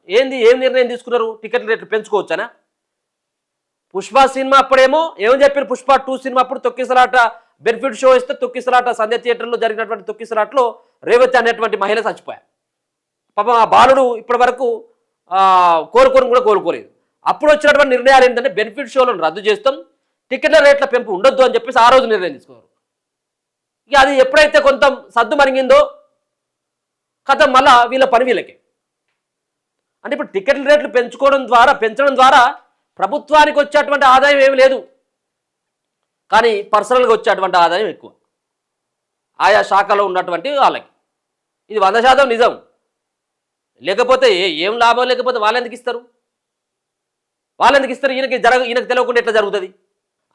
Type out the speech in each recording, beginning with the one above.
ఏం నిర్ణయం తీసుకున్నారు? టికెట్ రేట్లు పెంచుకోవచ్చనా? పుష్ప సినిమా అప్పుడేమో ఏమని చెప్పారు? పుష్ప 2 సినిమా అప్పుడు తొక్కిసలాట బెనిఫిట్ షో ఇస్తే తొక్కిసలాట సంధ్య థియేటర్లో జరిగినటువంటి తొక్కిసలాటలో రేవతి అనేటువంటి మహిళ చచ్చిపోయారు. పాపం ఆ బాలుడు ఇప్పటి వరకు కోలుకొని కూడా కోలుకోలేదు. అప్పుడు వచ్చినటువంటి నిర్ణయాలు ఏంటంటే బెనిఫిట్ షోలను రద్దు చేస్తాం, టికెట్ల రేట్ల పెంపు ఉండొద్దు అని చెప్పేసి ఆ రోజు నిర్ణయం తీసుకోరు. ఇక అది ఎప్పుడైతే కొంత సద్దు మరిగిందో కథ మళ్ళా వీళ్ళ పని వీళ్ళకి. అంటే ఇప్పుడు టికెట్ల రేట్లు పెంచడం ద్వారా ప్రభుత్వానికి వచ్చేటువంటి ఆదాయం ఏమి లేదు, కానీ పర్సనల్గా వచ్చేటువంటి ఆదాయం ఎక్కువ ఆయా శాఖలో ఉన్నటువంటి వాళ్ళకి. ఇది 100% నిజం. లేకపోతే ఏం లాభం లేకపోతే వాళ్ళెందుకు ఇస్తారు? ఈయనకి తెలియకుండా ఎట్లా జరుగుతుంది?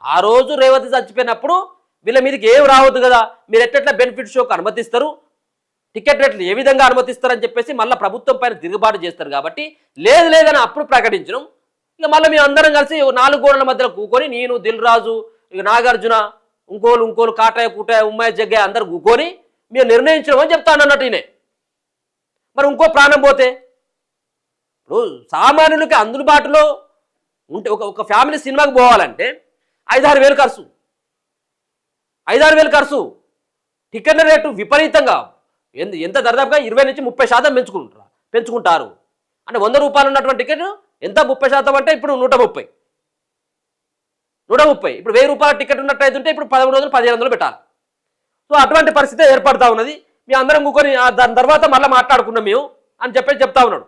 ఆ రోజు రేవతి చచ్చిపోయినప్పుడు వీళ్ళ మీదకి ఏం రావద్దు కదా, మీరు ఎట్లా బెనిఫిట్ షోకి అనుమతిస్తారు, టికెట్ రేట్లు ఏ విధంగా అనుమతిస్తారని చెప్పేసి మళ్ళీ ప్రభుత్వం పైన తిరుగుబాటు చేస్తారు. కాబట్టి లేదని అప్పుడు ప్రకటించడం. ఇక మళ్ళీ మేము అందరం కలిసి 4 గోడల మధ్యలో కూకొని నేను, దిల్ రాజు, ఇక నాగార్జున, ఇంకోలు కాటాయ కూటాయ ఉమ్మాయి జగ్గయ్య అందరు కూకొని మేము నిర్ణయించడం అని చెప్తాను అన్నట్టు ఈయనే. మరి ఇంకో ప్రాణం పోతే ఇప్పుడు సామాన్యులకి అందుబాటులో ఉంటే ఒక ఫ్యామిలీ సినిమాకి పోవాలంటే 5-6 వేలు ఖర్చు, 5-6 వేలు ఖర్చు. టికెట్ల రేటు విపరీతంగా ఎంత దరిదాపుగా 20-30% పెంచుకుంటారు. అంటే 100 రూపాయలు ఉన్నటువంటి టికెట్ ఎంత 30% అంటే ఇప్పుడు 130. ఇప్పుడు 1000 రూపాయల టికెట్ ఉన్నట్టయితే ఉంటే ఇప్పుడు 1300-1500 పెట్టాలి. సో అటువంటి పరిస్థితి ఏర్పడతా ఉన్నది. మీ అందరం కూకొని దాని తర్వాత మళ్ళీ మాట్లాడుకున్నాం మేము అని చెప్పేసి చెప్తా ఉన్నాడు.